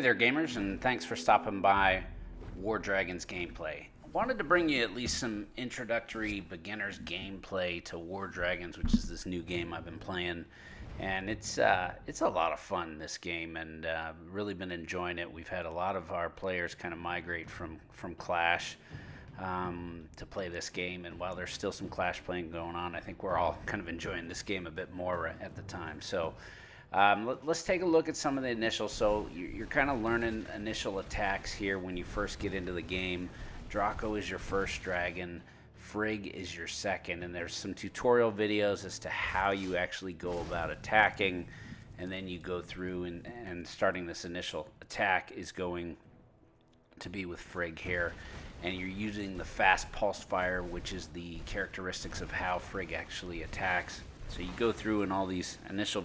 there, gamers, and thanks for stopping by War Dragons gameplay. I wanted to bring you at least some introductory beginner's gameplay to War Dragons, which is this new game I've been playing, and it's a lot of fun, this game, and really been enjoying it. We've had a lot of our players kind of migrate from Clash to play this game, and while there's still some Clash playing going on, I think we're all kind of enjoying this game a bit more at the time. So let's take a look at some of the initials. So you're kind of learning initial attacks here when you first get into the game. Draco is your first dragon. Frigg is your second. And there's some tutorial videos as to how you actually go about attacking. And then you go through and starting this initial attack is going to be with Frigg here. And you're using the fast pulse fire, which is the characteristics of how Frigg actually attacks. So you go through, and all these initial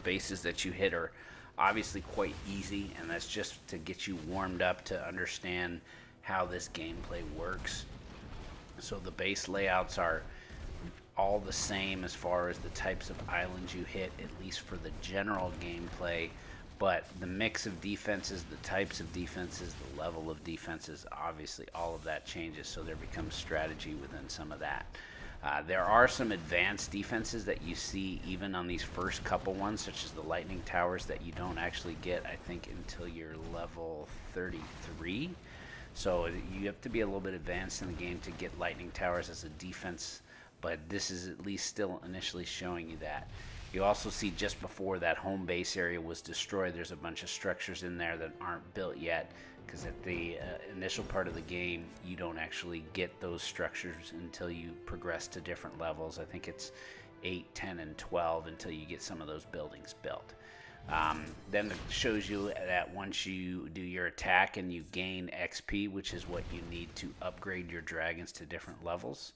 bases that you hit are obviously quite easy, and that's just to get you warmed up to understand how this gameplay works. So the base layouts are all the same as far as the types of islands you hit, at least for the general gameplay, but the mix of defenses, the types of defenses, the level of defenses, obviously all of that changes, so there becomes strategy within some of that. There are some advanced defenses that you see even on these first couple ones, such as the lightning towers, that you don't actually get, I think, until you're level 33. So you have to be a little bit advanced in the game to get lightning towers as a defense, but this is at least still initially showing you that. You also see just before that home base area was destroyed, there's a bunch of structures in there that aren't built yet, because at the initial part of the game, you don't actually get those structures until you progress to different levels. I think it's 8, 10, and 12 until you get some of those buildings built. Then it shows you that once you do your attack and you gain XP, which is what you need to upgrade your dragons to different levels,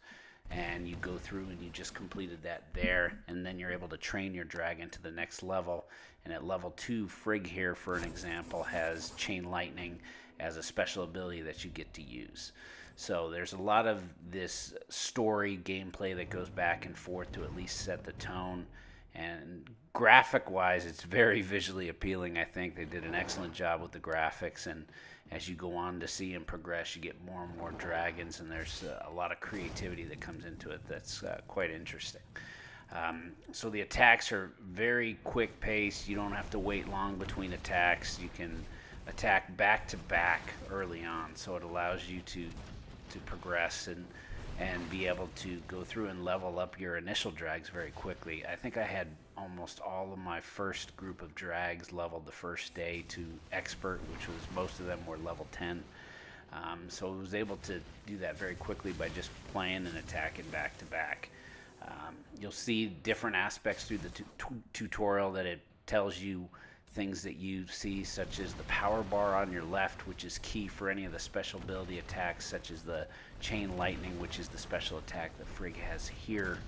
and you go through and you just completed that there, and then you're able to train your dragon to the next level. And at level 2, Frigg here, for an example, has Chain Lightning as a special ability that you get to use. So there's a lot of this story gameplay that goes back and forth to at least set the tone. And graphic-wise, it's very visually appealing. I think they did an excellent job with the graphics, and as you go on to see and progress, you get more and more dragons, and there's a lot of creativity that comes into it that's quite interesting. So the attacks are very quick pace. You don't have to wait long between attacks. You can attack back to back early on, so it allows you to progress and be able to go through and level up your initial drags very quickly. I think I had almost all of my first group of drags leveled the first day to expert, which was most of them were level 10. So I was able to do that very quickly by just playing and attacking back to back. You'll see different aspects through the tutorial that it tells you things that you see, such as the power bar on your left, which is key for any of the special ability attacks, such as the Chain Lightning, which is the special attack that Frigg has here.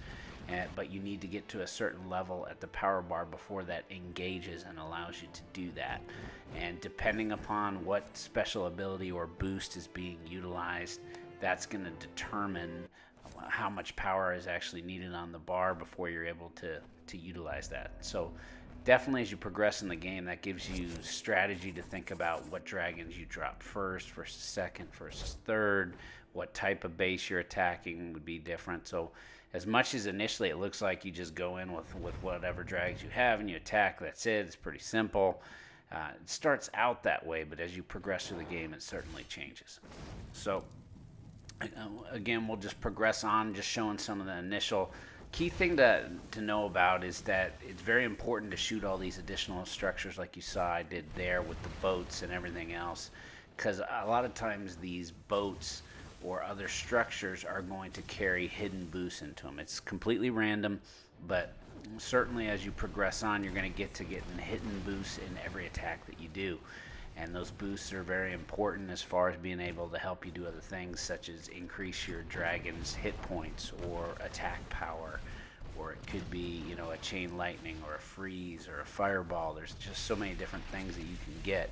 But you need to get to a certain level at the power bar before that engages and allows you to do that. And depending upon what special ability or boost is being utilized, that's going to determine how much power is actually needed on the bar before you're able to utilize that. So definitely as you progress in the game, that gives you strategy to think about what dragons you drop first versus second versus third, what type of base you're attacking would be different. So as much as initially it looks like you just go in with whatever drags you have and you attack, that's it, it's pretty simple. It starts out that way, but as you progress through the game, it certainly changes. So again, we'll just progress on, just showing some of the initial. Key thing to know about is that it's very important to shoot all these additional structures like you saw I did there with the boats and everything else, because a lot of times these boats or other structures are going to carry hidden boosts into them. It's completely random, but certainly as you progress on, you're going to get hidden boosts in every attack that you do. And those boosts are very important as far as being able to help you do other things, such as increase your dragon's hit points or attack power, or it could be, a Chain Lightning or a freeze or a fireball. There's just so many different things that you can get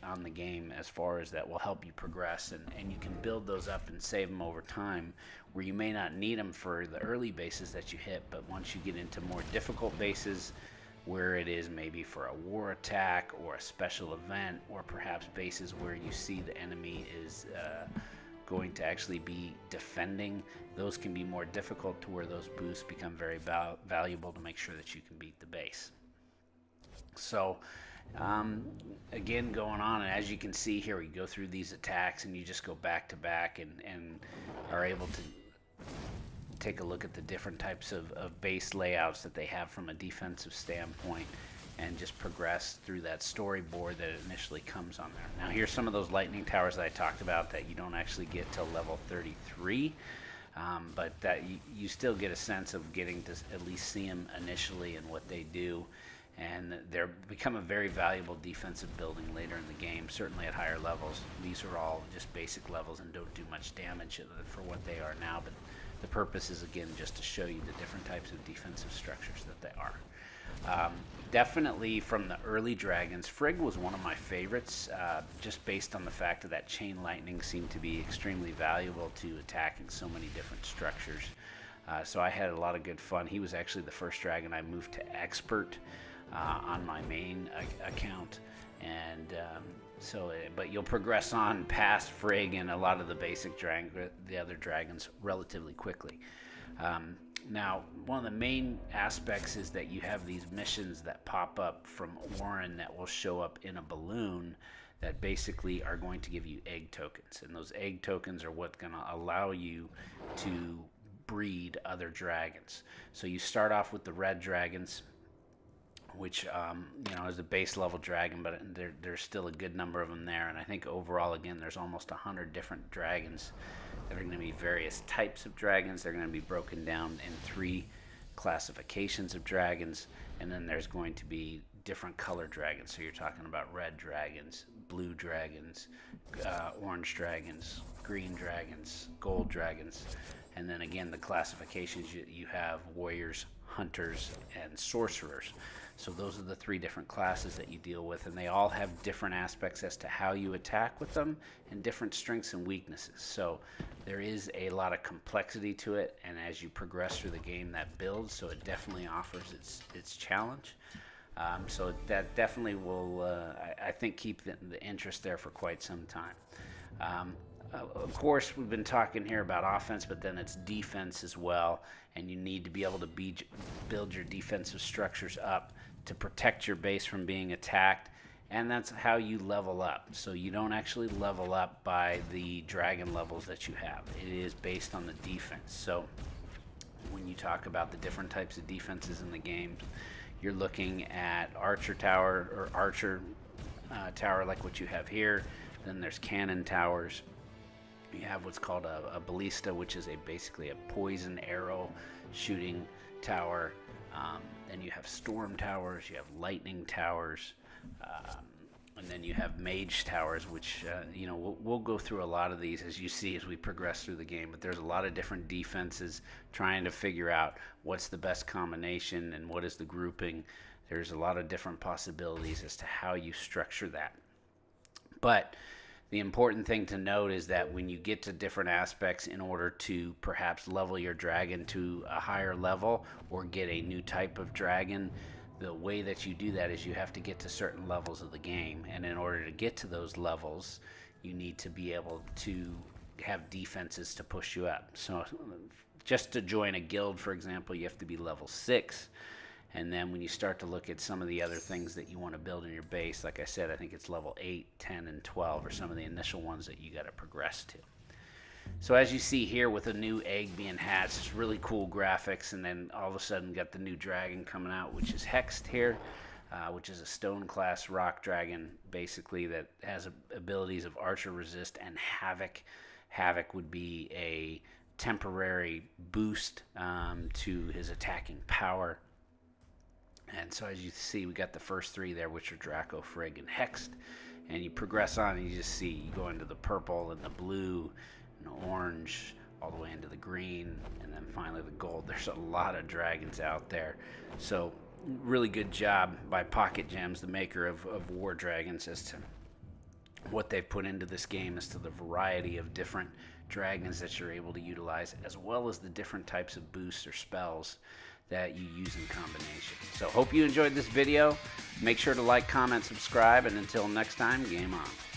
on the game as far as that will help you progress, and you can build those up and save them over time, where you may not need them for the early bases that you hit, but once you get into more difficult bases, where it is maybe for a war attack or a special event, or perhaps bases where you see the enemy is going to actually be defending. Those can be more difficult, to where those boosts become very valuable to make sure that you can beat the base. So again, going on, and as you can see here, we go through these attacks and you just go back to back and are able to take a look at the different types of base layouts that they have from a defensive standpoint, and just progress through that storyboard that initially comes on there. Now here's some of those lightning towers that I talked about that you don't actually get till level 33, but that you still get a sense of getting to at least see them initially and what they do, and they're become a very valuable defensive building later in the game, certainly at higher levels. These are all just basic levels and don't do much damage for what they are now, but the purpose is, again, just to show you the different types of defensive structures that they are. Definitely from the early dragons, Frigg was one of my favorites, just based on the fact that chain lightning seemed to be extremely valuable to attacking so many different structures. So I had a lot of good fun. He was actually the first dragon I moved to expert on my main account, and but you'll progress on past Frigg and a lot of the basic the other dragons relatively quickly. Now, one of the main aspects is that you have these missions that pop up from Warren that will show up in a balloon that basically are going to give you egg tokens. And those egg tokens are what's going to allow you to breed other dragons. So you start off with the red dragons, which is a base level dragon, but there's still a good number of them there. And I think overall, again, there's almost 100 different dragons. There are going to be various types of dragons. They're going to be broken down in 3 classifications of dragons, and then there's going to be different color dragons. So you're talking about red dragons, blue dragons, orange dragons, green dragons, gold dragons, and then again the classifications you have: warriors, hunters, and sorcerers. So those are the 3 different classes that you deal with, and they all have different aspects as to how you attack with them, and different strengths and weaknesses. So there is a lot of complexity to it, and as you progress through the game, that builds. So it definitely offers its challenge. So that definitely will, I think, keep the interest there for quite some time. Of course, we've been talking here about offense, but then it's defense as well, and you need to be able to build your defensive structures up to protect your base from being attacked, and that's how you level up. So you don't actually level up by the dragon levels that you have. It is based on the defense. So when you talk about the different types of defenses in the game, you're looking at archer tower or archer tower like what you have here. Then there's cannon towers. You have what's called a ballista, which is basically a poison arrow shooting tower. Then you have storm towers, you have lightning towers, and then you have mage towers, which we'll go through a lot of these as you see as we progress through the game. But there's a lot of different defenses, trying to figure out what's the best combination and what is the grouping. There's a lot of different possibilities as to how you structure that. But the important thing to note is that when you get to different aspects, in order to perhaps level your dragon to a higher level or get a new type of dragon, the way that you do that is you have to get to certain levels of the game. And in order to get to those levels, you need to be able to have defenses to push you up. So just to join a guild, for example, you have to be level 6. And then when you start to look at some of the other things that you want to build in your base, like I said, I think it's level 8, 10, and 12 are some of the initial ones that you got to progress to. So as you see here with a new egg being hatched, it's really cool graphics, and then all of a sudden got the new dragon coming out, which is Hexed here, which is a stone class rock dragon, basically, that has abilities of archer resist and havoc. Havoc would be a temporary boost to his attacking power. And so as you see, we got the first 3 there, which are Draco, Frigg, and Hexed. And you progress on, and you just see you go into the purple and the blue and the orange, all the way into the green, and then finally the gold. There's a lot of dragons out there. So really good job by Pocket Gems, the maker of War Dragons, as to what they've put into this game, as to the variety of different dragons that you're able to utilize, as well as the different types of boosts or spells that you use in combination. So So hope you enjoyed this video. Make sure to like, comment, subscribe, and until next time, game on.